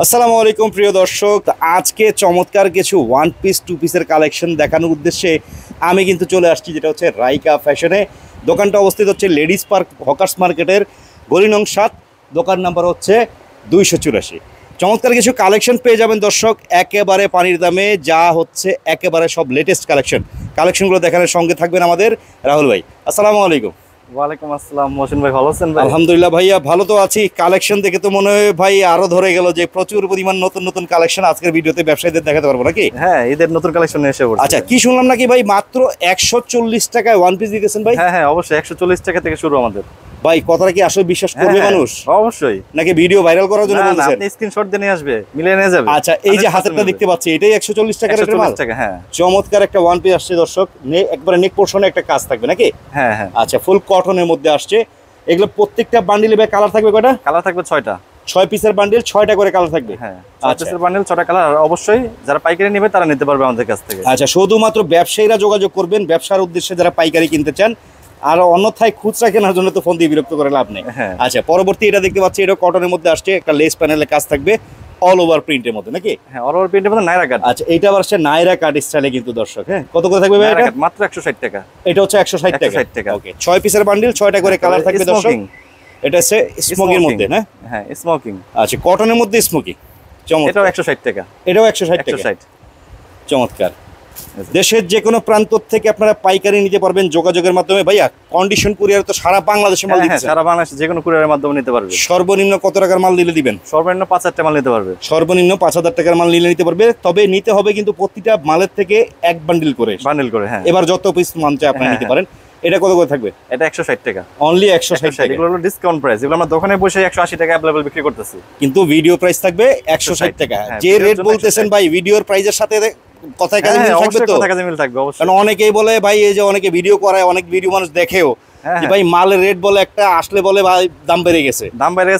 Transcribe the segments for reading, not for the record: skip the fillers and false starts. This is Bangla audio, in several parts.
আসসালামু আলাইকুম প্রিয় দর্শক, আজকে চমৎকার কিছু ওয়ান পিস টু পিসের কালেকশন দেখানোর উদ্দেশ্যে আমি কিন্তু চলে আসছি, যেটা হচ্ছে রাইকা ফ্যাশনে। দোকানটা অবস্থিত হচ্ছে লেডিস পার্ক হকার্স মার্কেটের গলি নং 7, দোকান নাম্বার হচ্ছে 284। চমৎকার কিছু কালেকশন পেয়ে যাবেন দর্শক, একেবারে পানির দামে, যা হচ্ছে একেবারে সব লেটেস্ট কালেকশনগুলো দেখানোর সঙ্গে থাকবেন আমাদের রাহুল ভাই। আসসালামু আলাইকুম। ওয়ালাইকুম আসসালাম মহসিন ভাই, ভালো আছেন ভাই? আলহামদুলিল্লাহ ভাইয়া, ভালো তো আছি। কালেকশন দেখে তো মনে হয় ভাই আরো ধরে গেল যে প্রচুর পরিমাণ নতুন নতুন কালেকশন আজকের ভিডিওতে ব্যবসায়ীদের দেখাতে পারবো নাকি? হ্যাঁ, ঈদের নতুন কালেকশন এসে পড়ছে। আচ্ছা, কি শুনলাম নাকি ভাই মাত্র 140 টাকায় ওয়ান পিস দিতেছেন ভাই? হ্যাঁ, অবশ্যই 140 টাকা থেকে শুরু আমাদের। ভাই কথাটা কি আসলে বিশ্বাস করবে মানুষ? অবশ্যই। নাকি ভিডিও ভাইরাল করার জন্য বলছেন? আপনি স্ক্রিনশট দিয়ে নিয়ে আসবে, মিলিয়ে নিয়ে যাবে। আচ্ছা, এই যে হাতেরটা দেখতে পাচ্ছি, এটাই 140 টাকার মাল? হ্যাঁ, চমৎকার একটা ওয়ান পিস আসছে দর্শক, একবারে নেক পোরশনে একটা কাজ থাকবে নাকি? হ্যাঁ। আচ্ছা, ফুল কটনের মধ্যে আসছে। এগুলো প্রত্যেকটা বান্ডিলে ভাই কালার থাকবে কয়টা? কালার থাকবে 6টা। 6 পিসের বান্ডিল, 6টা করে কালার থাকবে। হ্যাঁ, 6 পিসের বান্ডিল 6টা কালার। অবশ্যই যারা পাইকারি নেবে তারা নিতে পারবে আমাদের কাছ থেকে। আচ্ছা, শুধুমাত্র ব্যবসায়ীরা যোগাযোগ করবেন, ব্যবসার উদ্দেশ্যে যারা পাইকারি কিনতে চান। আর অন্যথায় খুচরা কেনার জন্য তো ফোন দিয়ে বিরক্ত করে লাভ নেই। আচ্ছা, পরবর্তী এটা দেখতে পাচ্ছি, এটা কটনের মধ্যে আসছে, একটা লেস প্যানেলের কাজ থাকবে, অল ওভার প্রিন্টের মধ্যে নাকি? হ্যাঁ, অল ওভার প্রিন্টের মধ্যে নাইরা কাট। আচ্ছা, এটা আবার আসছে নাইরা কাট স্টাইলে কিন্তু দর্শক। হ্যাঁ, কত করে থাকবে ভাই এটা? মাত্র 160 টাকা। এটা হচ্ছে 160 টাকা। ওকে, 6 পিসের বান্ডিল, 6টা করে কালার থাকবে দর্শক। এটা হচ্ছে স্মোকির মধ্যে না? হ্যাঁ, স্মোকিং। আচ্ছা, কটনের মধ্যে স্মোকি, চমৎকার। এটাও 160 টাকা। এটাও 160 টাকা। চমৎকার। দেশের যে কোনো প্রান্ত থেকে আপনারা পাইকারি নিতে পারবেন যোগাযোগের মাধ্যমে। ভাইয়া কন্ডিশন কুরিয়ার তো সারা বাংলাদেশে মাল দিচ্ছেন? সারা বাংলাদেশে যে কোনো কুরিয়ারের মাধ্যমে নিতে পারবে। সর্বনিম্ন কত টাকার মাল দিলে দিবেন? সর্বনিম্ন 5,000 টাকা মাল নিতে পারবে। সর্বনিম্ন 5,000 টাকার মাল নিতে পারবে। তবে নিতে হবে কিন্তু প্রতিটা মালের থেকে এক বান্ডিল করে। হ্যাঁ, এবার যত পিস মান চাই আপনারা নিতে পারেন। এটা কত করে থাকবে? এটা 160 টাকা। অনলি 160 টাকা। এগুলো হলো ডিসকাউন্ট প্রাইস। এগুলো আমরা দোকানে বসে 180 টাকা अवेलेबल বিক্রি করতেছি, কিন্তু ভিডিও প্রাইস থাকবে 160 টাকা। যে রেট বলতেছেন ভাই, ভিডিওর প্রাইসের সাথে কথায় কাজে মিল থাকবে তো? কথায় কাজে মিল থাকবে অবশ্যই। কারণ অনেকেই বলে ভাই, এই যে অনেকে ভিডিও করায়, অনেক ভিডিও মানুষ দেখেও যে ভাই মালের রেট বলে একটা, আসলে বলে ভাই দাম বেড়ে গেছে।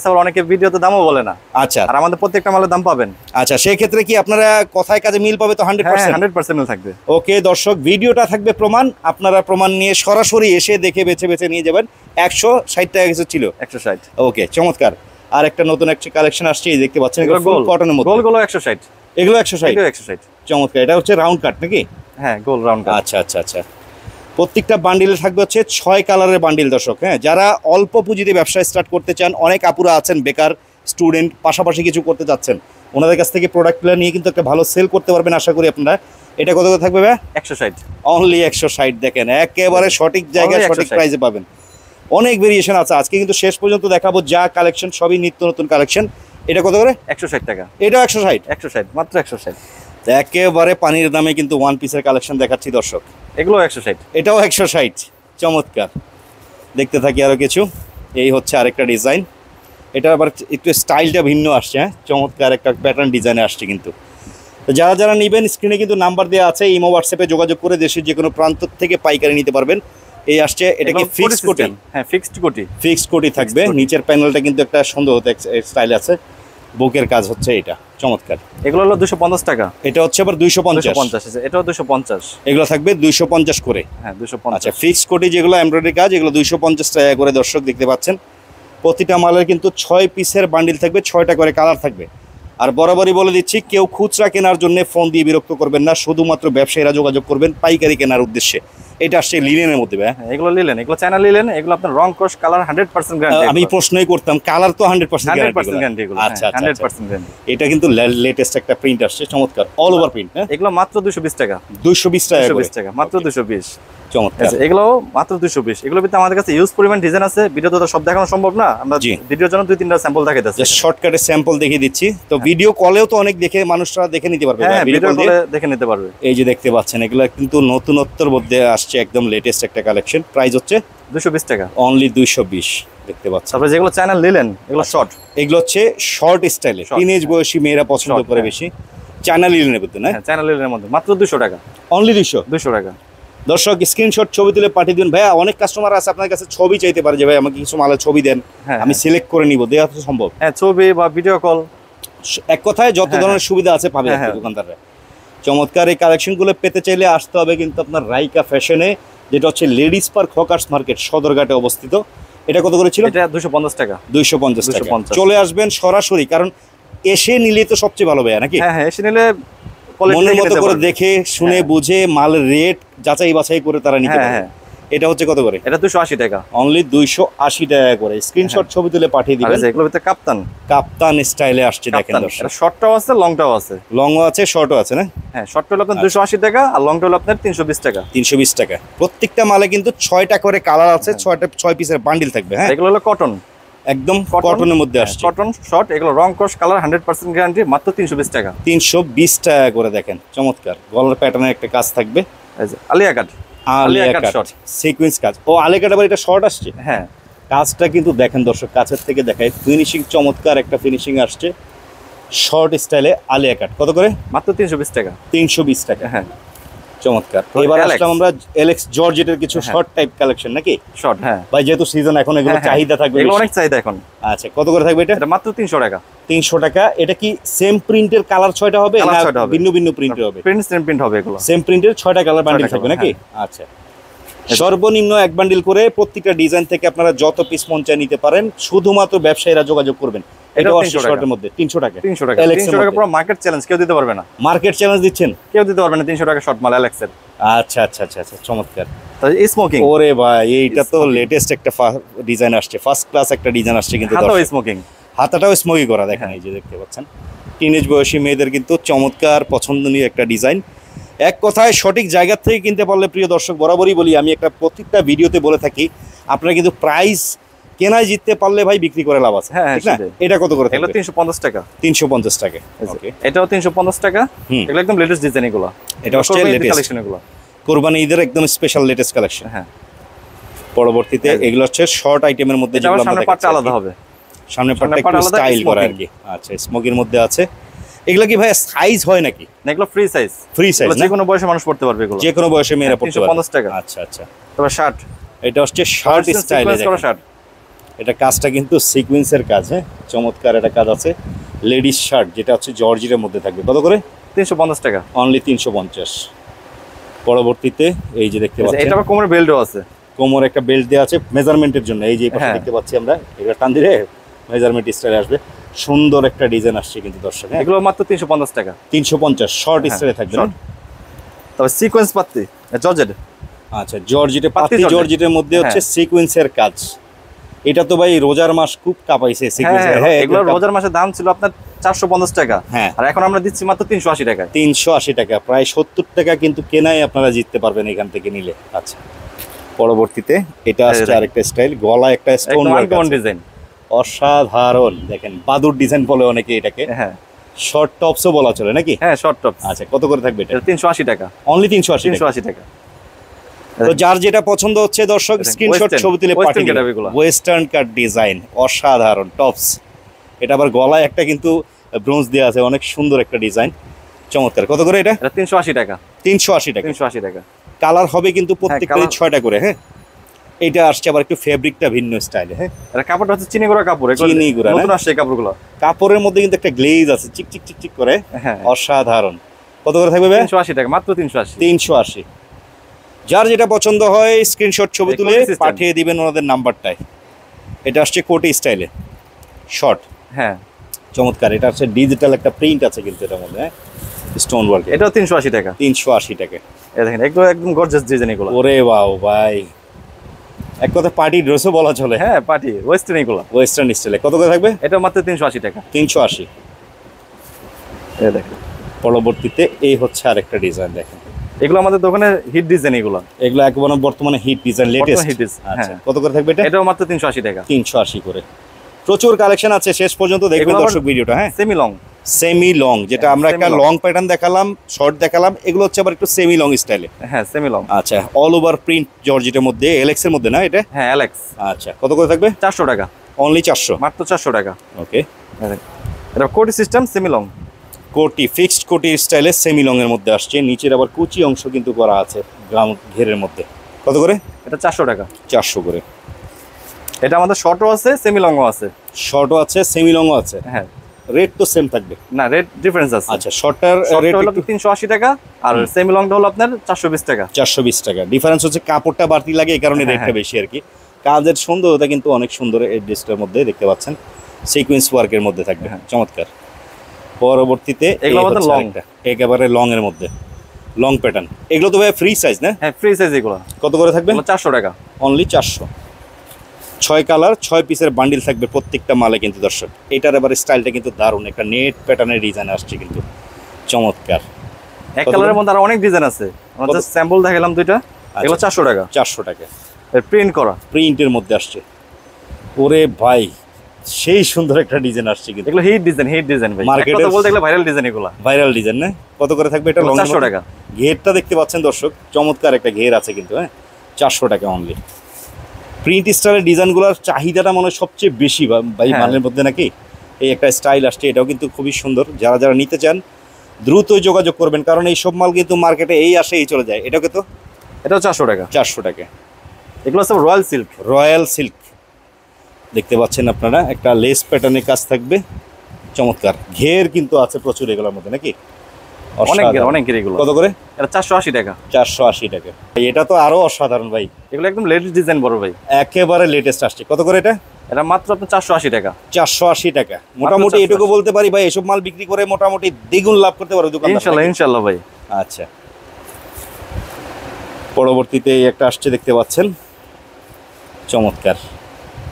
আবার অনেকে ভিডিওতে দামও বলে না। আচ্ছা, আর আমাদের প্রত্যেকটা মালের দাম পাবেন। আচ্ছা, সেই ক্ষেত্রে কি আপনারা কথায় কাজে মিল পাবে তো? 100% মিল থাকবে। ওকে দর্শক, ভিডিওটা থাকবে প্রমাণ, আপনারা প্রমাণ নিয়ে সরাসরি এসে দেখে বেছে বেছে নিয়ে যাবেন। 160 টাকা কিছু ছিল। 160। ওকে, চমৎকার। আর একটা নতুন একটা কালেকশন আসছে, এই দেখতে পাচ্ছেন, এগুলো গোল কটনের মধ্যে। গোল 160। এগুলো 160। চমৎকার। এটা হচ্ছে রাউন্ড কাট নাকি? হ্যাঁ, গোল রাউন্ড কাট। আচ্ছা। প্রত্যেকটা বান্ডিলে থাকবে হচ্ছে 6 কালারের বান্ডিল দর্শক। হ্যাঁ, যারা অল্প পুঁজিতে ব্যবসা স্টার্ট করতে চান, অনেক আপুরা আছেন বেকার স্টুডেন্ট, পাশাপাশি কিছু করতে চাচ্ছেন, ওনাদের কাছ থেকে প্রোডাক্টগুলো নিয়ে কিন্তু একটা ভালো সেল করতে পারবেন আশা করি আপনারা। এটা কত করে থাকবে ভাই? 160। অনলি 160। দেখেন, একেবারে সঠিক জায়গায় সঠিক প্রাইসে পাবেন। অনেক ভেরিয়েশন আছে, আজকে কিন্তু শেষ পর্যন্ত দেখাবো যা কালেকশন সবই নিত্য নতুন কালেকশন। এটা কত করে? 160 টাকা। এটাও 160। 160, মাত্র 160। একেবারে পানির দামে কিন্তু ওয়ান পিসের কালেকশন দেখাচ্ছি দর্শক। এগুলো 160। এটাও 160। চমৎকার। দেখতে থাকি আরো কিছু। এই হচ্ছে আরেকটা ডিজাইন, এটা আবার একটু স্টাইলটা ভিন্ন আসছে। হ্যাঁ, চমৎকার একটা প্যাটার্ন ডিজাইনে আসছে কিন্তু। তো যারা যারা নেবেন, স্ক্রিনে কিন্তু নাম্বার দেওয়া আছে, ইমো হোয়াটসঅ্যাপে যোগাযোগ করে দেশের যে কোনো প্রান্ত থেকে পাইকারি নিতে পারবেন। এই আসছে, এটা কি ফিক্সড কোটি? হ্যাঁ, ফিক্সড কোটি। ফিক্সড কোটি থাকবে। নিচের প্যানেলটা কিন্তু একটা সুন্দর স্টাইল আছে, বুকের কাজ হচ্ছে এটা। চমৎকার। এগুলো হলো 250 টাকা। এটা হচ্ছে আবার 250। এটাও 250। এগুলো থাকবে 250 করে। হ্যাঁ, 250। আচ্ছা, ফিক্সড কোটি যেগুলো এমব্রয়ডারি কাজ, এগুলো 250 টাকা করে দর্শক দেখতে পাচ্ছেন। প্রতিটা মালের কিন্তু 6 পিসের বান্ডিল থাকবে, 6টা করে কালার থাকবে। আর বরাবরই বলে দিচ্ছি, কেউ খুচরা কেনার জন্য ফোন দিয়ে বিরক্ত করবেন না, শুধুমাত্র ব্যবসায়ীরা যোগাযোগ করবেন পাইকারি কেনার উদ্দেশ্যে। এটা আসছে লিনেনের মধ্যে ভাই। হ্যাঁ, এগুলো লিনেন, এগুলো চায়না লিনেন। এগুলো আপনার রং কোশ কালার 100% গ্যারান্টি। আমি প্রশ্নই করতাম, কালার তো 100% গ্যারান্টি এগুলো। আচ্ছা, 100% গ্যারান্টি। এটা কিন্তু লেটেস্ট একটা প্রিন্ট আসছে, চমৎকার, অল ওভার প্রিন্ট। হ্যাঁ, এগুলো মাত্র 220 টাকা। 220 টাকা, মাত্র 220। চমৎকার। এগুলো মাত্র 220। এগুলোর ভিতরে আমাদের কাছে ইউজ পরিমাণ ডিজাইন আছে, ভিডিওতে তো সব দেখানো সম্ভব না। আমরা ভিডিওর জন্য 2-3টা স্যাম্পল দেখাইতেছি, শর্টকাটে স্যাম্পল দেখিয়ে দিচ্ছি। তো ভিডিও কলেও তো অনেক দেখে মানুষরা দেখে নিতে পারবে। হ্যাঁ, ভিডিও কলে দেখে নিতে পারবে। এই যে দেখতে পাচ্ছেন, এগুলো কিন্তু নতুনত্বর মধ্যে আসছে, একদম লেটেস্ট একটা কালেকশন। প্রাইস হচ্ছে 220 টাকা। অনলি 220 দেখতে পাচ্ছেন। তারপরে যেগুলো চ্যানেল নিলেন, এগুলো শর্ট। এগুলো হচ্ছে শর্ট স্টাইলে, টিনেজ বয়সী মেয়েরা পছন্দ করে বেশি। চ্যানেল লিলেনের মধ্যে না? হ্যাঁ, চ্যানেল লিলেনের মধ্যে মাত্র 200 টাকা। অনলি 200 টাকা। দর্শক, স্ক্রিনশট ছবি তুলে পাঠিয়ে দিন। ভাইয়া, অনেক কাস্টমার আছে আপনার কাছে ছবি চাইতে পারে যে ভাই আমাকে কিছু মালের ছবি দেন, আমি সিলেক্ট করে নিব। দেওয়া তো সম্ভব? হ্যাঁ, ছবি বা ভিডিও কল, এক কথায় যত ধরনের সুবিধা আছে পাবে দোকানদাররা। চমৎকার এই কালেকশনগুলো পেতে চাইলে আসতে হবে কিন্তু আপনার রাইকা ফ্যাশনে, যেটা হচ্ছে লেডিস পার্ক হকার্স মার্কেট, সদরঘাটে অবস্থিত। এটা কত করে ছিল? এটা 250 টাকা। 250 টাকা। চলে আসবেন সরাসরি, কারণ এসে নিলে তো সবচেয়ে ভালো ভাইয়া নাকি? হ্যাঁ হ্যাঁ, এসে নিলে মনের মতো করে দেখে শুনে বুঝে মালের রেট যাচাই বাছাই করে তারা নিতে পারে। হ্যাঁ, এটা হচ্ছে কত করে? এটা 280 টাকা, অনলি 280 টাকা করে। স্ক্রিনশট ছবি তুলে পাঠিয়ে দিবেন। এগুলোর ভিতরে কাপ্তান, কাপ্তান স্টাইলে আসছে দেখেন দর্শক। এটা শর্টটাও আছে, লংটাও আছে। লংও আছে, শর্টও আছে না? হ্যাঁ, শর্টটা হলো আপনার 280 টাকা আর লংটা হলো আপনার 320 টাকা। 320 টাকা। প্রত্যেকটা মালে কিন্তু 6টা করে কালার আছে, 6 পিসের বান্ডিল থাকবে। হ্যাঁ, এগুলো হলো কটন, একদম কটনের মধ্যে আসছে। কটন শর্ট, এগুলো রং কস কালার 100% গ্যারান্টি, মাত্র 320 টাকা। 320 টাকা করে দেখেন, চমৎকার গলার প্যাটার্নের একটা কাজ থাকবে। এই যে আলিয়া কাট, আলিয়া কাট শর্ট সিকোয়েন্স কাজ। ও আলিয়া কাট আবার এটা শর্ট আসছে। হ্যাঁ, কাজটা কিন্তু দেখেন দর্শক, কাছের থেকে দেখায়, ফিনিশিং চমৎকার একটা ফিনিশিং আসছে। শর্ট স্টাইলে আলিয়া কাট কত করে? মাত্র 320 টাকা। 320 টাকা। হ্যাঁ, চমৎকার। তো এবার Alex। আসলাম আমরা এলেক্স জর্জেটের কিছু শর্ট টাইপ কালেকশন নাকি? শর্ট, হ্যাঁ ভাই যেহেতু সিজন এখন এগুলো হ্যাঁ, চাহিদা থাকবে এগুলো বেশি। অনেক চাহিদা এখন। আচ্ছা, কত করে থাকবে এটা? এটা মাত্র 300 টাকা। 300 টাকা। এটা কি সেম প্রিন্টের কালার 6টা হবে Colour না 6টা হবে। ভিন্ন ভিন্ন প্রিন্টের হবে? প্রিন্ট সেম প্রিন্ট হবে এগুলো। সেম প্রিন্টের 6টা কালার বান্ডিল 6টা থাকবে colour, নাকি? আচ্ছা, সর্বনিম্ন এক বান্ডিল করে প্রত্যেকটা ডিজাইন থেকে আপনারা যত পিস মন চায় নিতে পারেন। শুধুমাত্র ব্যবসায়ীরা যোগাযোগ করবেন। এটা 300 শর্টের মধ্যে 300 টাকা। 300 টাকা। Alex 300 টাকা পুরো মার্কেট চ্যালেঞ্জ, কেউ দিতে পারবে না। মার্কেট চ্যালেঞ্জ দিচ্ছেন? কেউ দিতে পারবে না 300 টাকা শর্ট মাল অ্যালেক্সের। আচ্ছা আচ্ছা আচ্ছা আচ্ছা, চমৎকার। তাই স্মোকিং, ওরে ভাই, এইটা তো লেটেস্ট একটা ডিজাইন আসছে, ফার্স্ট ক্লাস একটা ডিজাইন আসছে কিন্তু হাতাও দর্শক। স্মোকিং, হাতাটাও স্মোকি করা দেখেন, এই যে দেখতে পাচ্ছেন। টিনেজ বয়সী মেয়েদের কিন্তু চমৎকার পছন্দনীয় একটা ডিজাইন। এক কথায় সঠিক জায়গা থেকে কিনতে পারলে, প্রিয় দর্শক বরাবরই বলি, আমি একটা প্রত্যেকটা ভিডিওতে বলে থাকি, আপনারা কিন্তু প্রাইস কেনায় জিততে পারলে ভাই বিক্রি করে লাভ আছে। হ্যাঁ, ঠিক না? সেটাই। এটা কত করে এগুলো থাকবে? 350 টাকা। 350 টাকা। ওকে, এটাও 350 টাকা। হুম। এগুলো একদম লেটেস্ট ডিজাইন এগুলো। এটা হচ্ছে লেটেস্ট কালেকশন এগুলো। কোরবানি ঈদের একদম স্পেশাল লেটেস্ট কালেকশন। হ্যাঁ, পরবর্তীতে এগুলো হচ্ছে শর্ট আইটেমের মধ্যে, এটা যেগুলো আবার আমরা সামনের পাটটা দেখাচ্ছি আলাদা আর কি। হবে। সামনের পাটটা সামনের পাট একটু আলাদা, স্টাইল করা আর smoking। কি। আচ্ছা, স্মোকির মধ্যে আছে। এগুলো কি ভাই সাইজ হয় নাকি? না, এগুলো ফ্রি সাইজ। ফ্রি সাইজ না? যে কোনো বয়সে মানুষ পড়তে পারবে এগুলো। যে কোনো বয়সে মেয়েরা পড়তে পারবে। 350 টাকা। আচ্ছা আচ্ছা। তারপর শার্ট, এটা হচ্ছে শার্ট স্টাইলে করা শার্ট। এটা কাজটা কিন্তু সিকোয়েন্সের কাজ। হ্যাঁ, চমৎকার একটা কাজ আছে। লেডিস শার্ট যেটা হচ্ছে জর্জেটের মধ্যে থাকবে, কত করে? 350 টাকা। অনলি 350। পরবর্তীতে এই যে দেখতে পাচ্ছেন, এটা আবার কোমরে বেল্টও আছে। কোমর একটা বেল্ট দেওয়া আছে মেজারমেন্টের জন্য। এই যে এই পাশে হ্যাঁ। দেখতে পাচ্ছি আমরা, এটা টান দিলে মেজারমেন্ট স্টাইলে আসবে। সুন্দর একটা ডিজাইন আসছে কিন্তু দর্শক। হ্যাঁ, এগুলো মাত্র 350 টাকা। 350 শর্ট হ্যাঁ, স্টাইলে থাকবে না? short। তবে সিকোয়েন্স পাত্তি জর্জেট। আচ্ছা, জর্জেটের পাতি পাতি জর্জেট। জর্জেটের মধ্যে হচ্ছে হ্যাঁ। সিকোয়েন্সের কাজ। এটা তো ভাই রোজার মাস খুব কাঁপাইছে সিকোয়েন্সের। হ্যাঁ, হ্যাঁ, এগুলো রোজার মাসে দাম ছিল আপনার 450 টাকা। হ্যাঁ। আর এখন আমরা দিচ্ছি মাত্র 380 টাকায়। 380 টাকা, প্রায় 70 টাকা কিন্তু কেনাই আপনারা জিততে পারবেন এখান থেকে নিলে। আচ্ছা, পরবর্তীতে এটা আসছে দেখেন। আরেকটা স্টাইল, গলা একটা স্টোন একদম ওয়ার্ক আনকমন আছে। ডিজাইন। অসাধারণ। দেখেন, বাদুর ডিজাইন বলে অনেকে এটাকে। হ্যাঁ শর্ট টপসও বলা চলে নাকি? হ্যাঁ, শর্ট টপ। আচ্ছা, কত করে থাকবে এটা? এটা 380 টাকা। অনলি 380 টাকা। 380 টাকা। তো যার যেটা পছন্দ হচ্ছে দর্শক দেখেন, স্ক্রিনশট western- ছবি তুলে western পাঠিয়ে getup দিন। এগুলো। ওয়েস্টার্ন কাট ডিজাইন, অসাধারণ টপস। এটা আবার গলায় একটা কিন্তু ব্রোঞ্জ দেওয়া আছে, অনেক সুন্দর একটা ডিজাইন, চমৎকার। কত করে এটা? এটা 380 টাকা। 380 টাকা। 380 টাকা। কালার হবে কিন্তু প্রত্যেকটারই colour- 6টা করে। হ্যাঁ, এটা আসছে আবার একটু ফেব্রিকটা ভিন্ন স্টাইলে। হ্যাঁ, এটা কাপড়টা হচ্ছে চিনি গুঁড়া কাপড়। এগুলো চিনি গুঁড়া না? নতুন আসছে এই কাপড়গুলো। কাপড়ের মধ্যে কিন্তু একটা গ্লেজ আছে, চিক চিক চিক চিক করে, হ্যাঁ, অসাধারণ। কত করে থাকবে ভাই? 380 টাকা, মাত্র 380। 380। যার যেটা পছন্দ হয় স্ক্রিনশট ছবি এই তুলে কোটি system। পাঠিয়ে দিবেন ওনাদের নাম্বারটায়। এটা আসছে কোটি স্টাইলে শর্ট, হ্যাঁ, চমৎকার। এটা হচ্ছে ডিজিটাল একটা প্রিন্ট আছে কিন্তু এটার মধ্যে, হ্যাঁ, স্টোন ওয়ার্ক। এটাও 380 টাকা। 380 টাকা। এই দেখেন, এগুলো একদম গর্জিয়াস ডিজাইন এগুলো। ওরে বাও ভাই, এক কথা পার্টি ড্রেসও বলা চলে। হ্যাঁ, পার্টি ওয়েস্টার্ন এগুলো। ওয়েস্টার্ন স্টাইলে কত করে থাকবে? এটা মাত্র 380 টাকা। 380। এই দেখেন, পরবর্তীতে এই হচ্ছে আরেকটা ডিজাইন দেখেন। এগুলো আমাদের দোকানে হিট ডিজাইন এগুলো। এগুলো একেবারে বর্তমানে hit design, latest hit design. আচ্ছা, হ্যাঁ, কত করে থাকবে এটা? এটাও মাত্র 380 টাকা। 380 করে। প্রচুর কালেকশন আছে, শেষ পর্যন্ত দেখবেন এগুলো আবার দর্শক ভিডিওটা। হ্যাঁ, সেমি লং। সেমি লং, যেটা হ্যাঁ, আমরা semi একটা long। লং প্যাটার্ন দেখালাম, শর্ট দেখালাম, এগুলো হচ্ছে আবার একটু সেমি লং স্টাইলে। হ্যাঁ, সেমি লং। আচ্ছা, অল ওভার প্রিন্ট জর্জেটের মধ্যে, এলএক্স এর মধ্যে না এটা? হ্যাঁ, অ্যালেক্স। আচ্ছা, কত করে থাকবে? 400 টাকা। অনলি 400। মাত্র 400 টাকা। ওকে, এই দেখেন, এটা কোটি সিস্টেম সেমি লং। কোটি, ফিক্সড কোটি স্টাইলে সেমি লং এর মধ্যে আসছে। নিচের আবার কুচি অংশ কিন্তু করা আছে গ্রাম ঘেরের মধ্যে। কত করে? এটা 400 টাকা। 400 করে। এটা আমাদের শর্টও আছে, সেমি লংও আছে। শর্টও আছে, সেমি লংও আছে। হ্যাঁ, রেট তো সেম থাকবে? না, রেট ডিফারেন্স আছে। আচ্ছা, শর্টটার রেট হলো 380 টাকা আর সেমি লংটা হলো আপনার 420 টাকা। 420 টাকা। ডিফারেন্স হচ্ছে কাপড়টা বাড়তি লাগে, এই কারণে হ্যাঁ, রেটটা হ্যাঁ। বেশি আর কি। কাজের সুন্দরতা কিন্তু অনেক সুন্দর এই ড্রেসটার মধ্যে দেখতে পাচ্ছেন, সিকোয়েন্স ওয়ার্কের মধ্যে থাকবে। হ্যাঁ। চমৎকার। পরবর্তীতে এগুলো আমাদের লং, একেবারে লং এর মধ্যে লং প্যাটার্ন। এগুলো তো ভাই ফ্রি সাইজ না? হ্যাঁ ফ্রি সাইজ এগুলো। কত করে থাকবে? 400 টাকা অনলি 400। 6 কালার 6 পিসের বান্ডিল থাকবে প্রত্যেকটা মালে কিন্তু দর্শক। এটার এবার স্টাইলটা কিন্তু দারুণ, একটা নেট প্যাটার্নের ডিজাইন আসছে কিন্তু চমৎকার। এক কালারের মধ্যে আর অনেক ডিজাইন আছে, আমরা জাস্ট স্যাম্পল দেখালাম দুইটা। এগুলো 400 টাকা। 400 টাকা প্রিন্ট করা, প্রিন্টের মধ্যে আসছে। ওরে ভাই সেই সুন্দর একটা ডিজাইন আসছে কিন্তু। এগুলো হিট ডিজাইন ভাই, মার্কেটে কথা বলতে গেলে ভাইরাল ডিজাইন এগুলো। ভাইরাল ডিজাইন না? কত করে থাকবে এটা? 400 টাকা। ঘেরটা দেখতে পাচ্ছেন দর্শক, চমৎকার একটা ঘের আছে কিন্তু। হ্যাঁ 400 টাকা অনলি। প্রিন্ট স্টাইলের ডিজাইনগুলোর চাহিদাটা মনে হয় সবচেয়ে বেশি ভাই মালের মধ্যে নাকি? এই একটা স্টাইল আসছে, এটাও কিন্তু খুবই সুন্দর। যারা যারা নিতে চান দ্রুতই যোগাযোগ করবেন, কারণ এই সব মাল কিন্তু মার্কেটে এই আসে এই চলে যায়। এটাকে তো এটাও 400 টাকা। 400 টাকা। এগুলো সব রয়্যাল সিল্ক। রয়্যাল সিল্ক দেখতে পাচ্ছেন আপনারা, একটা লেস প্যাটার্নের কাজ থাকবে চমৎকার। ঘের কিন্তু আছে প্রচুর এগুলোর মধ্যে নাকি? অনেক ঘের এগুলো। কত করে? এটা 480 টাকা। 480 টাকা। এটা তো আরো অসাধারণ ভাই, এগুলো একদম লেটেস্ট ডিজাইন বড় ভাই, একেবারে লেটেস্ট আসছে। কত করে এটা? এটা মাত্র আপনার 480 টাকা। 480 টাকা। মোটামুটি এটুকু বলতে পারি ভাই, এসব মাল বিক্রি করে মোটামুটি দ্বিগুণ লাভ করতে পারবে দোকানদার। ইনশাআল্লাহ ভাই। আচ্ছা, পরবর্তীতে এই একটা আসছে দেখতে পাচ্ছেন, চমৎকার।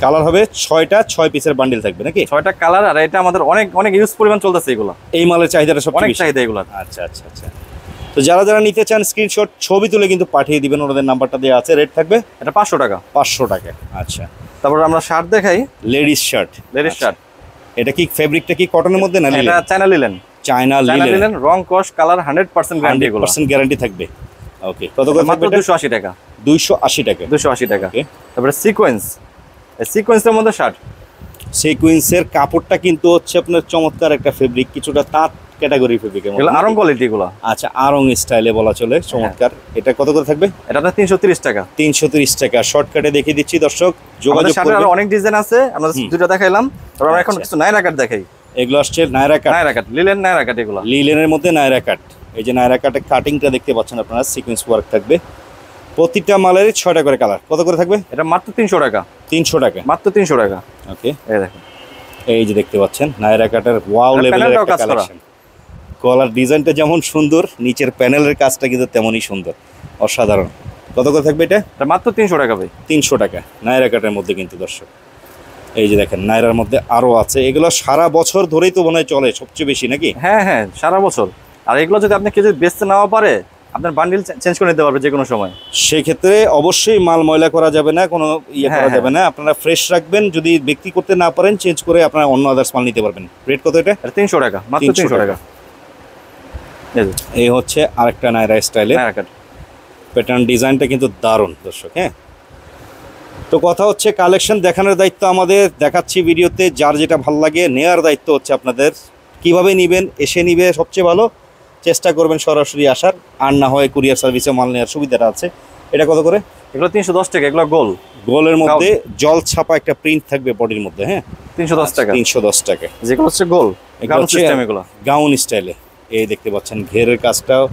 কালার হবে 6টা, 6 পিসের বান্ডিল থাকবে নাকি? 6টা কালার। আর এটা আমাদের অনেক ইউজ পরিমাণ চলতেছে এগুলো। এই মালের চাহিদাটা সব অনেক চাহিদা এগুলো। আচ্ছা আচ্ছা আচ্ছা। তো যারা যারা নিতে চান স্ক্রিনশট ছবি তুলে কিন্তু পাঠিয়ে দিবেন, ওনাদের নাম্বারটা দেওয়া আছে। রেট থাকবে এটা 500 টাকা। 500 টাকা। আচ্ছা, তারপর আমরা শার্ট দেখাই। Ladies shirt. শার্ট এটা কি ফেব্রিকটা কি কটনের মধ্যে না? এটা চায়না লিলেন। চায়না লিলেন, রং কস কালার 100% গ্যারান্টি এগুলো। 100% গ্যারান্টি থাকবে। ওকে, কত করে? মাত্র 280 টাকা। 280 টাকা। 280 টাকা। তারপরে সিকোয়েন্সের মধ্যে শার্ট। সিকোয়েন্সের কাপড়টা কিন্তু হচ্ছে আপনার চমৎকার একটা ফেব্রিক, কিছুটা তাঁত ক্যাটাগরি ফেব্রিকের মধ্যে। এগুলো আরং কোয়ালিটি এগুলো। আচ্ছা, আরং স্টাইলে বলা চলে, চমৎকার। এটা কত করে থাকবে? এটা আপনার 330 টাকা। 330 টাকা। শর্টকাটে দেখিয়ে দিচ্ছি দর্শক, যোগাযোগ করবেন। আরো অনেক ডিজাইন আছে, আমরা দুটো দেখাইলাম। তারপর আমরা এখন কিছু নায়রা কাট দেখাই। এগুলো আসছে নায়রা কাট, লিলেন নায়রা কাট। এগুলো লিলেনের মধ্যে নায়রা কাট। এই যে নায়রা কাটের কাটিংটা দেখতে পাচ্ছেন আপনারা, সিকোয়েন্স ওয়ার্ক থাকবে। প্রতিটা মালের 6টা করে কালার। কত করে থাকবে? এটা মাত্র 300 টাকা। 300 টাকা। মাত্র 300 টাকা। ওকে, এই দেখেন, এই যে দেখতে পাচ্ছেন নায়রা কাটের ওয়াও লেভেলের একটা কালেকশন। কলার ডিজাইনটা যেমন সুন্দর, নিচের প্যানেলের কাজটা কিন্তু তেমনই সুন্দর, অসাধারণ। কত করে থাকবে এটা? এটা মাত্র 300 টাকা ভাই। 300 টাকা নায়রা কাটের মধ্যে কিন্তু দর্শক। এই যে দেখেন নায়রার মধ্যে আরো আছে। এগুলো সারা বছর ধরেই তো মনে হয় চলে সবচেয়ে বেশি নাকি? হ্যাঁ সারা বছর। আর এগুলো যদি আপনি কেউ বেচতে নেওয়া পারে, আপনার বান্ডিল চেঞ্জ করে নিতে পারবে যে কোনো সময়। সেক্ষেত্রে অবশ্যই মাল ময়লা করা যাবে না, কোনো করা যাবে না। আপনারা ফ্রেশ রাখবেন, যদি বিক্রি করতে না পারেন চেঞ্জ করে আপনারা অন্য আদার্স মাল নিতে পারবেন। রেট কত এটা? 300 টাকা। মাত্র 300 টাকা। এই হচ্ছে আরেকটা নায়রা স্টাইলে প্যাটার্ন, ডিজাইনটা কিন্তু দারুণ দর্শক। হ্যাঁ, তো কথা হচ্ছে কালেকশন দেখানোর দায়িত্ব আমাদের, দেখাচ্ছি ভিডিওতে। যার যেটা ভালো লাগে নেওয়ার দায়িত্ব হচ্ছে আপনাদের। কিভাবে নেবেন, এসে নিবে সবচেয়ে ভালো, চেষ্টা করবেন সরাসরি আসার। আর না হয় কুরিয়ার সার্ভিসে মাল নেওয়ার সুবিধাটা আছে। এটা কত করে? এগুলো 310 টাকা। এগুলো গোলের মধ্যে জল ছাপা একটা প্রিন্ট থাকবে বডির মধ্যে। হ্যাঁ 310 টাকা। 310 টাকা। যেগুলো হচ্ছে গোল গাউন সিস্টেম, এগুলো গাউন স্টাইলে। এই দেখতে পাচ্ছেন ঘেরের কাজটাও,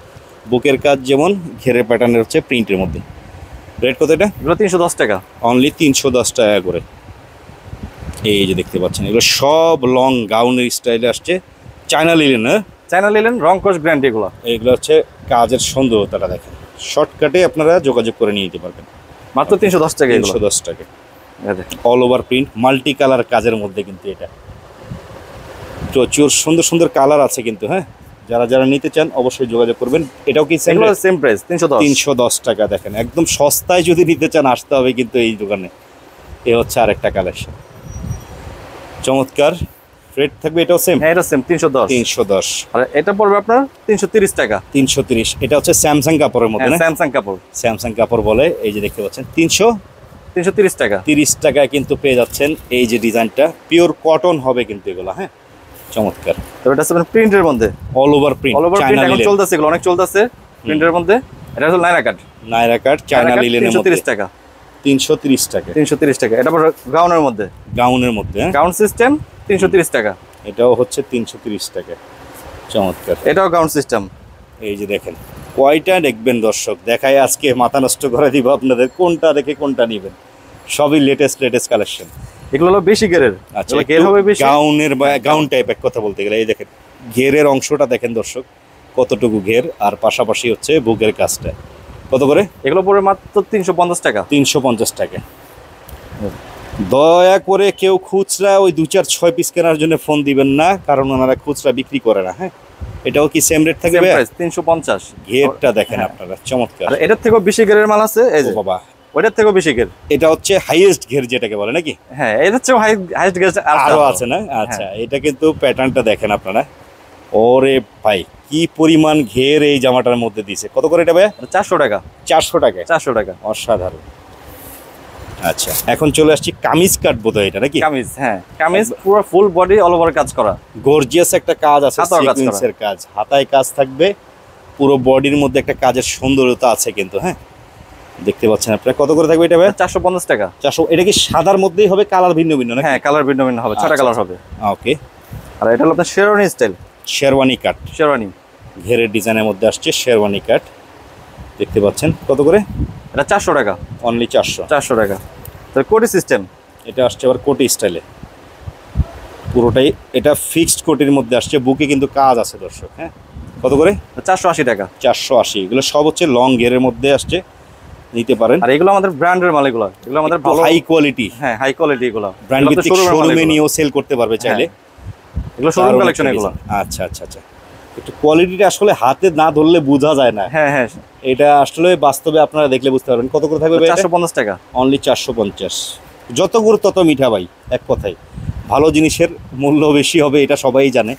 বুকের কাজ যেমন, ঘেরের প্যাটার্নের হচ্ছে প্রিন্টের মধ্যে। রেট কত এটা? এগুলো 310 টাকা। অনলি 310 টাকা করে। এই যে দেখতে পাচ্ছেন এগুলো সব লং গাউনের স্টাইলে আসছে। চায়না লিলেন, হ্যাঁ চায়না লিলেন, রং কস গ্যারান্টি এগুলো। এগুলো হচ্ছে কাজের সৌন্দর্যতাটা দেখেন। শর্টকাটে আপনারা যোগাযোগ করে নিয়ে যেতে পারবেন। মাত্র 310 টাকা। 310 টাকা। All over print, multi colour কাজের মধ্যে কিন্তু এটা প্রচুর সুন্দর সুন্দর কালার আছে কিন্তু। হ্যাঁ, যারা যারা নিতে চান অবশ্যই যোগাযোগ করবেন। এটাও কি সেম প্রাইস? 310 টাকা। দেখেন একদম সস্তায় যদি নিতে চান আসতে হবে কিন্তু এই দোকানে। এ হচ্ছে আরেকটা কালেকশন, চমৎকার। রেট থাকবে এটাও সেম? হ্যাঁ, এটা সেম 310। আর এটা পড়বে আপনার 330 টাকা। 330। এটা হচ্ছে স্যামসাং কাপড়ের মধ্যে না? স্যামসাং কাপড়, স্যামসাং কাপড় বলে। এই যে দেখতে পাচ্ছেন 330 টাকা। 30 টাকায় কিন্তু পেয়ে যাচ্ছেন এই যে ডিজাইনটা। পিওর কটন হবে কিন্তু এগুলো। হ্যাঁ, চমৎকার। তো এটা হচ্ছে প্রিন্টের মধ্যে all over print. China linen চলতেছে, এগুলো অনেক চলতেছে প্রিন্টের মধ্যে। এটা হচ্ছে নায়রা কাট চায়না লিলেনের মধ্যে। 330 টাকা। 330 টাকা। 330 টাকা। এটা গাউনের মধ্যে, গাউন সিস্টেম 330 টাকা। এটাও হচ্ছে 330 টাকা। চমৎকার। এটাও গাউন সিস্টেম। এই যে দেখেন কয়টা দেখবেন দর্শক, দেখায় আজকে মাথা নষ্ট করে দিব আপনাদের, কোনটা দেখে কোনটা নেবেন। সবই লেটেস্ট কালেকশন। এগুলো হলো বেশি গেরের। আচ্ছা, গের হবে বেশি, গাউনের বা গাউন টাইপ এক কথা বলতে গেলে। এই দেখেন ঘেরের অংশটা দেখেন দর্শক, কতটুকু ঘের, আর পাশাপাশি হচ্ছে বুকের কাজটা। কত করে? এগুলো পড়বে মাত্র 350 টাকা। 350 টাকা। দয়া করে কেউ খুচরা ওই 2-4-6 পিস কেনার জন্য ফোন দিবেন না, কারণ ওনারা খুচরা বিক্রি করে না। হ্যাঁ, এটাও কি সেম রেট থাকবে? 350। ঘেরটা দেখেন আপনারা, চমৎকার। আর এটার থেকেও বেশি ঘেরের মাল আছে, এই যে বাবা, ওইটার থেকেও বেশি ঘের। এটা হচ্ছে হাইয়েস্ট ঘের যেটাকে বলে নাকি? হ্যাঁ, এর চেয়েও হাইয়েস্ট ঘের আরো আছে না? আচ্ছা, এটা কিন্তু প্যাটার্নটা দেখেন আপনারা। ওরে ভাই, কি পরিমাণ ঘের এই জামাটার মধ্যে দিছে। কত করে এটা ভাই? 400 টাকা। 400 টাকা। 400 টাকা, অসাধারণ। আচ্ছা, এখন চলে আসছি কামিজ কাট বোধহয় এটা নাকি? কামিজ, হ্যাঁ কামিজ পুরো ফুল বডি অল ওভার কাজ করা, গর্জিয়াস একটা কাজ আছে, হাতায় কাজ করা। সিকোয়েন্সের কাজ, হাতায় কাজ থাকবে, পুরো বডির মধ্যে একটা কাজের সৌন্দর্যতা আছে কিন্তু। হ্যাঁ, দেখতে পাচ্ছেন আপনারা। কত করে থাকবে এটা ভাই? 450 টাকা। 400। এটা কি সাদার মধ্যেই হবে, কালার ভিন্ন ভিন্ন নাকি? হ্যাঁ, কালার ভিন্ন ভিন্ন হবে, 6টা কালার হবে। ওকে। আর এটা হলো আপনার শেরওয়ানি স্টাইল, শেরওয়ানি কাট, শেরওয়ানি ঘেরের ডিজাইনের মধ্যে আসছে শেরওয়ানি কাট, দেখতে পাচ্ছেন। কত করে? এটা 400 টাকা। অনলি 400। 400 টাকা। তো কোটি সিস্টেম, এটা আসছে আবার কোটি স্টাইলে, পুরোটাই এটা ফিক্সড কোটির মধ্যে আসছে, বুকে কিন্তু কাজ আছে দর্শক। হ্যাঁ, কত করে? 480 টাকা। 480। এগুলো সব হচ্ছে লং ঘেরের মধ্যে আসছে, নিতে পারেন। আর এগুলো আমাদের ব্র্যান্ডের মাল, এগুলো আমাদের ভালো হাই কোয়ালিটি। হ্যাঁ, হাই কোয়ালিটি। এগুলো ব্র্যান্ড ভিত্তিক শোরুমে নিয়েও সেল করতে পারবে চাইলে। এগুলো শোরুম কালেকশন এগুলো। আচ্ছা আচ্ছা আচ্ছা, একটু কোয়ালিটিটা আসলে হাতে না ধরলে বোঝা যায় না। হ্যাঁ হ্যাঁ, এটা আসলে বাস্তবে আপনারা দেখলে বুঝতে পারবেন। কত করে থাকবে? 450 টাকা। অনলি 450। যত গুড় তত মিঠা ভাই, এক কথায় ভালো জিনিসের মূল্য বেশি হবে, এটা সবাই জানে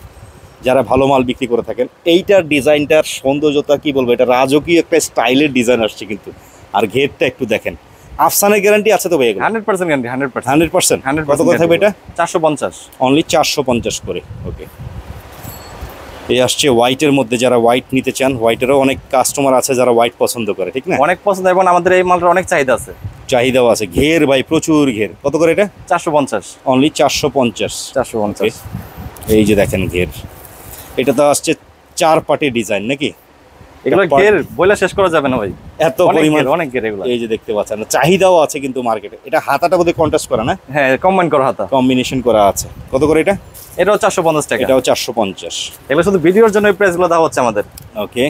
যারা ভালো মাল বিক্রি করে থাকেন। এইটার ডিজাইনটার সৌন্দর্যতা কি বলবো, এটা রাজকীয় একটা স্টাইলের ডিজাইন আসছে কিন্তু। আর ঘেরটা একটু দেখেন, আফসানের গ্যারান্টি আছে তো ভাই? 100% গ্যারান্টি। 100%। কত করে থাকবে এটা? 450। অনলি 450 করে। ওকে। এই আসছে হোয়াইটের মধ্যে, যারা হোয়াইট নিতে চান, হোয়াইটেরও অনেক কাস্টমার আছে যারা হোয়াইট পছন্দ করে, ঠিক না? অনেক পছন্দ, এবং আমাদের এই মালটার অনেক চাহিদা আছে। চাহিদাও আছে। ঘের ভাই প্রচুর ঘের। কত করে এটা? 450। অনলি 450। 450। এই যে দেখেন ঘের, এটা তো আসছে 4 পার্টি ডিজাইন নাকি? এগুলো ঘের বইলা শেষ করা যাবে না ভাই, এত পরিমাণ অনেক ঘের এগুলো। এই যে দেখতে পাচ্ছেন, চাহিদাও আছে কিন্তু মার্কেটে। এটা হাতাটা বোধহয় কন্ট্রাস্ট করা না? হ্যাঁ, কম্বাইন করা হাতা, কম্বিনেশন করা আছে। কত করে এটা? এটাও 450 টাকা। এটাও 450। এগুলো শুধু ভিডিওর জন্য এই প্রাইসগুলো দেওয়া হচ্ছে আমাদের। ওকে।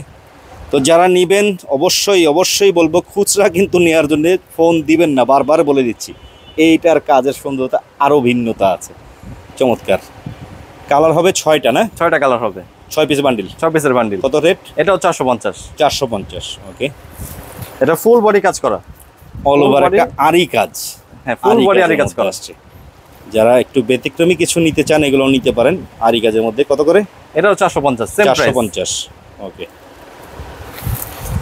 তো যারা নেবেন অবশ্যই বলবো, খুচরা কিন্তু নেওয়ার জন্য ফোন দিবেন না, বারবার বলে দিচ্ছি। এইটার কাজের সুন্দরতা আরও ভিন্নতা আছে, চমৎকার। কালার হবে 6টা না? 6টা কালার হবে, 6 পিস বান্ডিল। 6 পিসের বান্ডিল। কত রেট? এটাও 450। 450। ওকে। এটা ফুল বডি কাজ করা, অল ওভার একটা আরি কাজ। হ্যাঁ, ফুল বডি আরি কাজ করা আসছে। যারা একটু ব্যতিক্রমী কিছু নিতে চান, এগুলো নিতে পারেন আরি কাজের মধ্যে। কত করে? এটাও 450। 450। ওকে।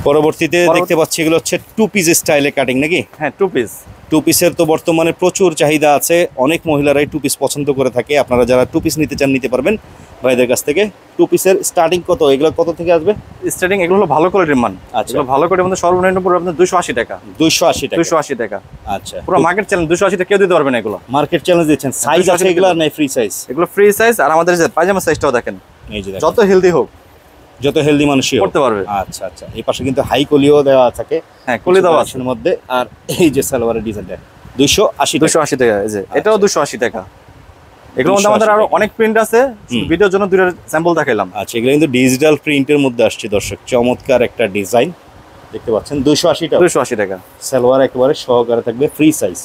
পরবর্তীতে দেখতে পাচ্ছি এগুলো হচ্ছে 2 পিস স্টাইলে কাটিং নাকি? হ্যাঁ, 2 পিস। 2 পিসের তো বর্তমানে প্রচুর চাহিদা আছে, অনেক মহিলারাই 2 পিস পছন্দ করে থাকে। আপনারা যারা 2 পিস নিতে চান, নিতে পারবেন ভাইদের কাছ থেকে। 2 পিসের স্টার্টিং কত? এগুলো কত থেকে আসবে স্টার্টিং? এগুলো হলো ভালো কোয়ালিটির মান। আচ্ছা, এগুলো ভালো কোয়ালিটির মধ্যে সর্বনিম্ন পড়বে আপনার 280 টাকা। 280 টাকা। 280 টাকা। আচ্ছা, পুরো মার্কেট চ্যালেঞ্জ, 280 টাকা কেউ দিতে পারবে না এগুলো। মার্কেট চ্যালেঞ্জ দিচ্ছেন। সাইজ আছে এগুলো না? Free size. এগুলো ফ্রি সাইজ। আর আমাদের যে পায়জামা সাইজটাও দেখেন, এই যে যত হেলদি হোক, যত হেলদি মানুষই করতে পারবে। আচ্ছা আচ্ছা। এই পাশে কিন্তু হাই কলিও দেওয়া থাকে। হ্যাঁ, কলি দেওয়া আছে এর মধ্যে। আর এই যে সালোয়ারের ডিজাইনটা 280 টাকা। এই যে এটাও 280 টাকা। এগুলোর মধ্যে আমাদের আরো অনেক প্রিন্ট আছে, ভিডিওর জন্য দুইটা স্যাম্পল দেখাইলাম। আচ্ছা, এগুলো কিন্তু ডিজিটাল প্রিন্টের মধ্যে আসছে দর্শক, চমৎকার একটা ডিজাইন দেখতে পাচ্ছেন। 280 টাকা। 280 টাকা। সালোয়ার একেবারে সহকারে থাকবে, ফ্রি সাইজ।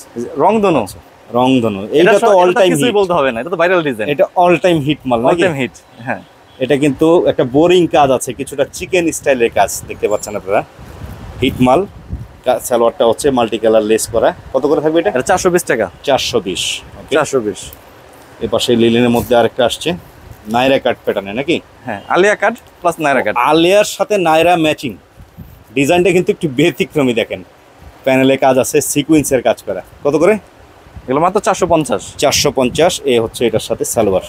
রংধনু। রংধনু, এটা তো অল টাইম হিট বলতে হবে না, এটা তো ভাইরাল ডিজাইন। এটা অল টাইম হিট মাল, অল টাইম হিট। হ্যাঁ, এটা কিন্তু একটা বোরিং কাজ আছে, কিছুটা চিকেন স্টাইলের কাজ দেখতে পাচ্ছেন আপনারা। হিট মাল। সালোয়ারটা হচ্ছে মাল্টি কালার লেস করা। কত করে থাকবে এটা? এটা 420 টাকা। 420। 420। এই পাশে লিলেনের মধ্যে আরেকটা আসছে, নাইরা কাট প্যাটার্নে নাকি? হ্যাঁ, আলিয়া কাট প্লাস নাইরা কাট। আলিয়ার সাথে নাইরা ম্যাচিং। ডিজাইনটা কিন্তু একটু ব্যতিক্রমী দেখেন, প্যানেলে কাজ আছে, সিকোয়েন্সের কাজ করা। কত করে? এগুলো মাত্র 450। 450। এ হচ্ছে এটার সাথে সালোয়ার।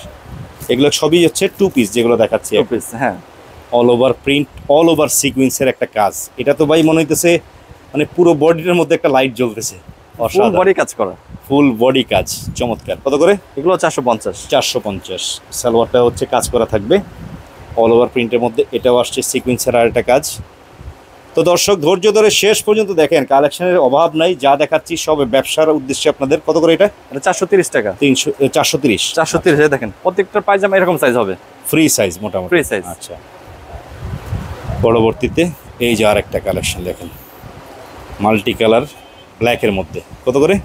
এগুলো সবই হচ্ছে 2 পিস যেগুলো দেখাচ্ছি। 2 পিস। হ্যাঁ, all over print, all over সিকোয়েন্সের একটা কাজ। এটা তো ভাই মনে হইতেছে মানে পুরো বডির মধ্যে একটা লাইট জ্বলতেছে। ফুল বডি কাজ করা, ফুল বডি কাজ, চমৎকার। কত করে? এগুলো 450। 450। সালোয়ারটা হচ্ছে কাজ করা থাকবে অল ওভার প্রিন্টের মধ্যে। এটাও আসছে সিকোয়েন্সের আর একটা কাজ। তো দর্শক ধৈর্য ধরে শেষ পর্যন্ত দেখেন, কালেকশনের অভাব নাই, যা দেখাচ্ছি সব ব্যবসার উদ্দেশ্যে আপনাদের। কত করে এটা? 430 টাকা। 430 দেখেন প্রত্যেকটা পায়জামা এরকম সাইজ হবে, ফ্রি সাইজ মোটামুটি ফ্রি সাইজ। আচ্ছা, পরবর্তীতে এই যে আরেকটা কালেকশন দেখেন, মাল্টি কালার ব্ল্যাকের মধ্যে। কত করে?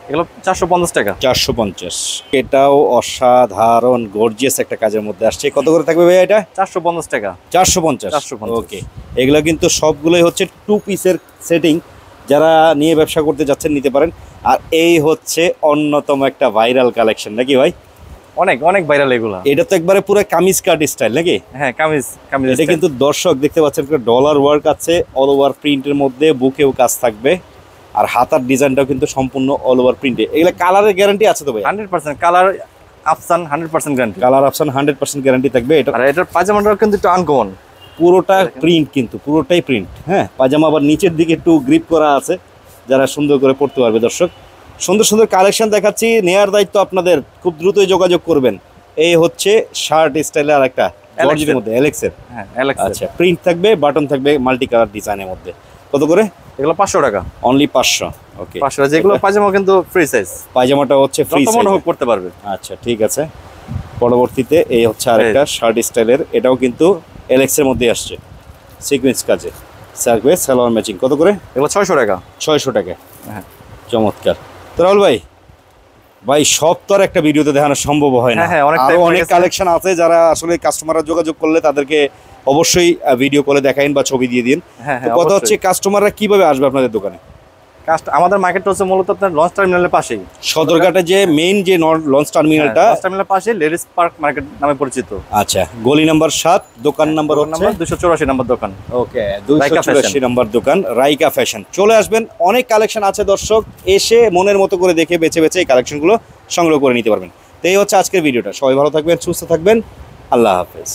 এগুলো 450 টাকা। 450। এটাও অসাধারণ গর্জিয়াস একটা কাজের মধ্যে আসছে। কত করে থাকবে ভাই এটা? 450 টাকা। 450। ওকে, এগুলো কিন্তু সবগুলোই হচ্ছে 2 পিসের সেটিং, যারা নিয়ে ব্যবসা করতে যাচ্ছেন নিতে পারেন। আর এই হচ্ছে অন্যতম একটা ভাইরাল কালেকশন নাকি ভাই? অনেক অনেক ভাইরাল এগুলা। এটা তো একবারে পুরো কামিজ কাট স্টাইল নাকি? হ্যাঁ, কামিজ এটা কিন্তু দর্শক দেখতে পাচ্ছেন ডলার ওয়ার্ক আছে, অল ওভার প্রিন্টের মধ্যে, বুকেও কাজ থাকবে, আর হাতার ডিজাইনটাও কিন্তু সম্পূর্ণ অল ওভার প্রিন্টে। এগুলো কালারের গ্যারান্টি আছে তো ভাই? 100% colour option, 100% guarantee. Colour option 100% guarantee থাকবে এটা। আর এটার পায়জামাটাও কিন্তু একটু আনকমন, পুরোটা প্রিন্ট, কিন্তু পুরোটাই প্রিন্ট। হ্যাঁ, পায়জামা আবার নিচের দিকে একটু গ্রিপ করা আছে, যারা সুন্দর করে পড়তে পারবে। দর্শক সুন্দর সুন্দর কালেকশন দেখাচ্ছি, নেয়ার দায়িত্ব আপনাদের, খুব দ্রুতই যোগাযোগ করবেন। এই হচ্ছে শার্ট স্টাইলের আর একটা জর্জেটের মধ্যে এলেক্সের। হ্যাঁ, এলেক্সের। আচ্ছা, প্রিন্ট থাকবে, বাটন থাকবে, মাল্টি কালার ডিজাইনের মধ্যে। কত করে? এগুলো 500 টাকা। অনলি 500। ওকে, 500। যেগুলো পায়জামা কিন্তু ফ্রি সাইজ, পায়জামাটা হচ্ছে ফ্রি সাইজ, হোক করতে পারবে। আচ্ছা ঠিক আছে। পরবর্তীতে এই হচ্ছে আরেকটা শার্ট স্টাইলের, এটাও কিন্তু এলেক্সের মধ্যে আসছে, সিকোয়েন্স কাজে, সার্কুয়েস সালোয়ার ম্যাচিং। কত করে? এগুলো 600 টাকা। 600 টাকা। হ্যাঁ, চমৎকার। তো রাহুল ভাই, সব তো আর একটা ভিডিওতে দেখানো সম্ভব হয় না। হ্যাঁ, অনেক কালেকশন আছে, যারা আসলে কাস্টমাররা যোগাযোগ করলে তাদেরকে অবশ্যই ভিডিও কলে দেখাইন বা ছবি দিয়ে দিন। হ্যাঁ, কথা হচ্ছে কাস্টমাররা কিভাবে আসবে আপনাদের দোকানে? আমাদের মার্কেটটা হচ্ছে মূলত আপনার লঞ্চ টার্মিনালের পাশেই, সদরঘাটে যে মেইন যে লঞ্চ টার্মিনালটা, লঞ্চ টার্মিনালের পাশে লেডিস পার্ক মার্কেট নামে পরিচিত। আচ্ছা, গলি নাম্বার 7, দোকান নাম্বার 284 নম্বর দোকান। ওকে, 284 নম্বর দোকান, রাইকা ফ্যাশন। চলে আসবেন, অনেক কালেকশন আছে দর্শক, এসে মনের মতো করে দেখে বেছে বেছে এই কালেকশনগুলো সংগ্রহ করে নিতে পারবেন। তো এই হচ্ছে আজকের ভিডিওটা। সবাই ভালো থাকবেন, সুস্থ থাকবেন, আল্লাহ হাফেজ।